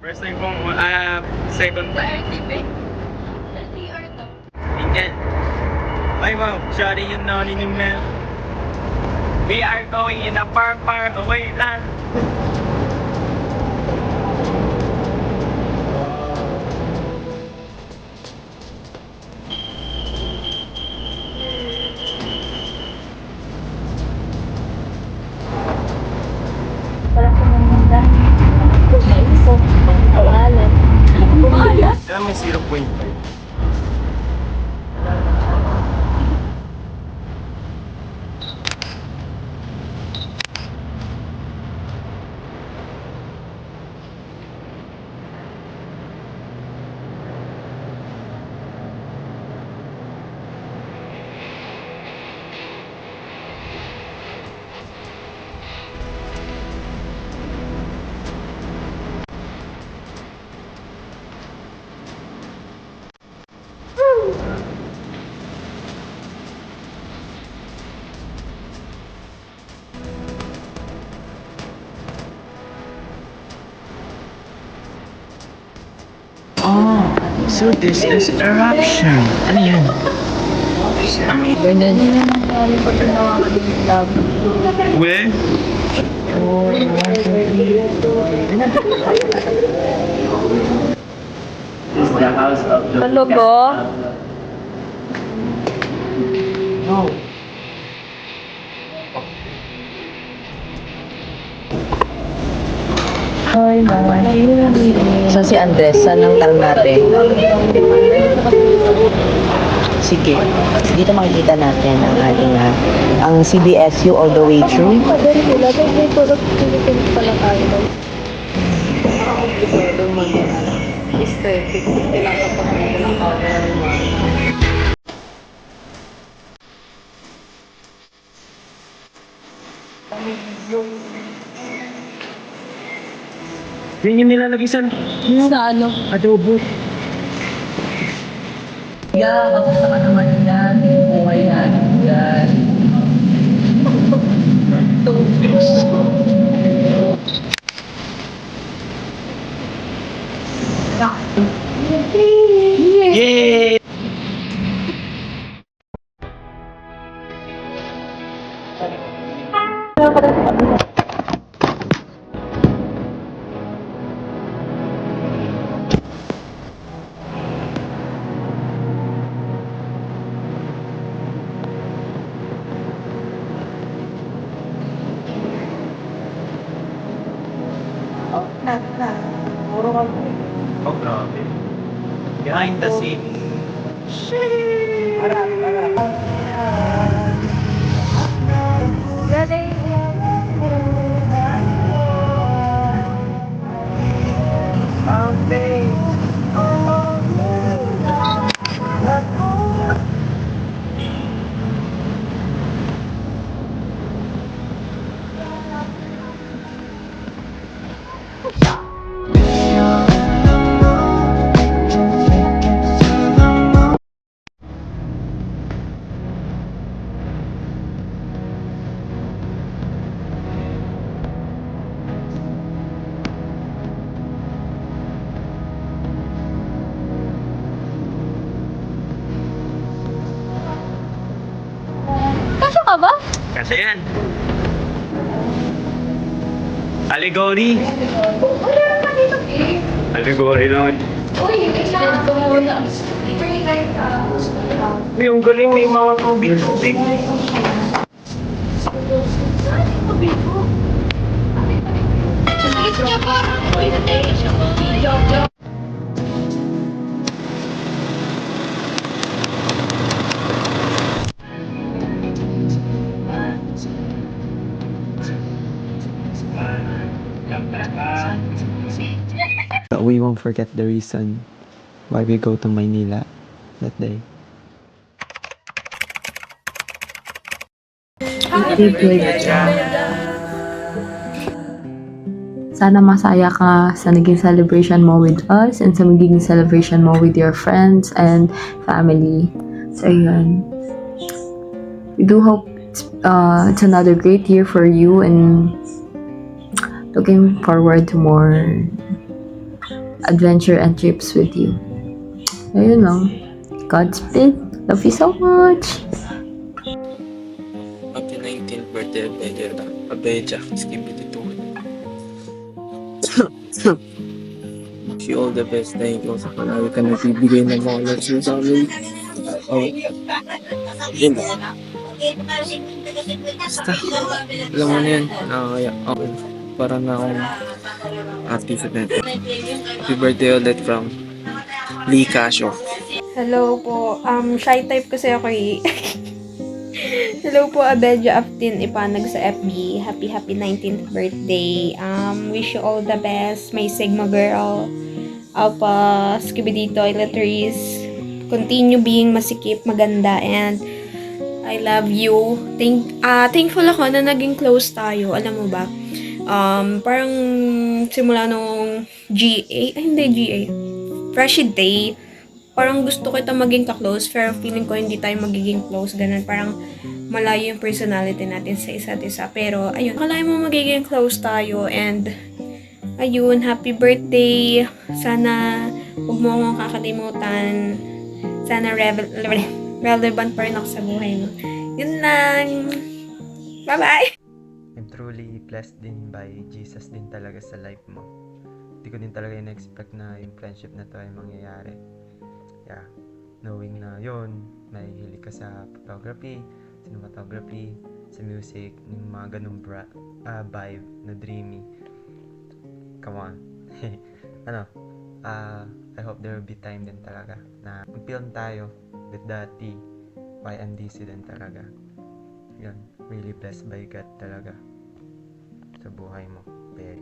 First time kong, second time. Tingnan. Ay wow, sorry yung noni ni Mel. We are going in a far, far away land. Wala ko nang handa. Naiso. Pangalan. Pangalan? Kaya may 0.5. Oh, so this is eruption. Ano yan? Ganyan yun ang nangyari pag ginawa ko yung vlog. Where? This is the house of the... Kalogo? No. Ay, Saan si Andres? Saan ang tanong natin? Sige. Dito makikita natin ang ating ang CBSU all the way through. Very nila. May product Philippines pala tayo. Aesthetic. Kailangan kapag Yan yung nilalagay sa sa ano? adobo. Yeah, kamusta ka naman yan? Okay yan. Yan. Yay! Oh, grabe. Behind the scene. Kasya ka ba? Kasi yan. Allegory. Allegory naman. Send ko muna. Yung galing may mga tubig-tubig. We won't forget the reason why we go to Maynila that day. Sana masaya ka sa naging celebration mo with us and sa magiging celebration mo with your friends and family. So, yun. We do hope it's another great year for you and looking forward to more adventure and trips with you. Ayun lang. Godspeed. Love you so much. Happy 19th birthday, Abeja. Skip it to Wish you all the best. Thank you sa palagi ka nagbibigay ng mga loves mo sa amin. Oh, yun na. Basta, alam mo na yun. Okay. Para na akong happy sa birthday. Happy birthday ulit from Lee Casio. Hello po. Shy type kasi ako eh. Hello po, Abeja Aftin Ipanag sa FB. Happy 19th birthday. Wish you all the best. My Sigma girl. Alpha, Skibidi Toiletries. Continue being masikip, maganda, and I love you. Thankful ako na naging close tayo. Alam mo ba? Parang simula nung Freshie Day, parang gusto kita maging ka-close, pero feeling ko hindi tayo magiging close, ganun. Parang malayo yung personality natin sa isa't isa. Pero, ayun, akalain mo magiging close tayo, and ayun, happy birthday. Sana huwag mo akong kakalimutan. Sana relevant pa rin ako sa buhay mo. Yun lang. Bye-bye! I'm truly blessed din by Jesus din talaga sa life mo. Hindi ko din talaga in-expect na yung friendship na to ay mangyayari. Yeah, knowing na yun, may hilig ka sa photography, cinematography, sa music, yung mga ganung vibe na dreamy. Come on. I hope there will be time din talaga na mag-film tayo with the YNDC din talaga. Yun, really blessed by God talaga sa buhay mo, Bea.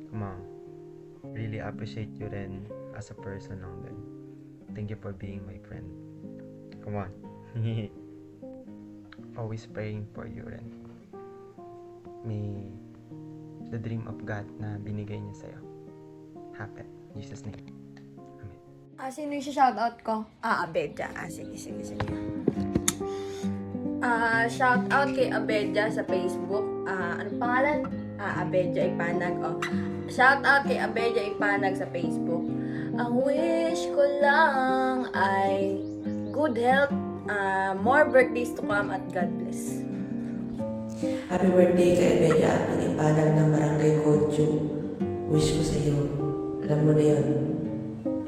Come on. Really appreciate you rin as a person lang din. Thank you for being my friend. Come on. Always praying for you rin. May the dream of God na binigay niya sa'yo happen. In Jesus' name. Amen. Sino yung shoutout ko? Abeja. Sige. Shoutout kay Abeja sa Facebook. Ano pangalan? Abeja Ipanag. Shoutout kay Abeja Ipanag sa Facebook. Ang wish ko lang ay good health, more birthdays to come, at God bless. Happy birthday kay Bella at ng Ipanag ng Barangay Kodjo. Wish ko sa iyo, alam mo na yun.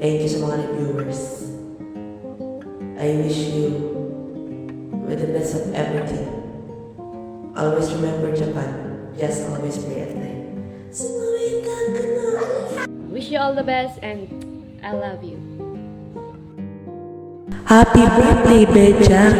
Thank you sa mga viewers. I wish you with the best of everything. Always remember Japan. Just always pray at night. Sumawitan ka na. Wish you all the best, and I love you. Happy birthday, Beja!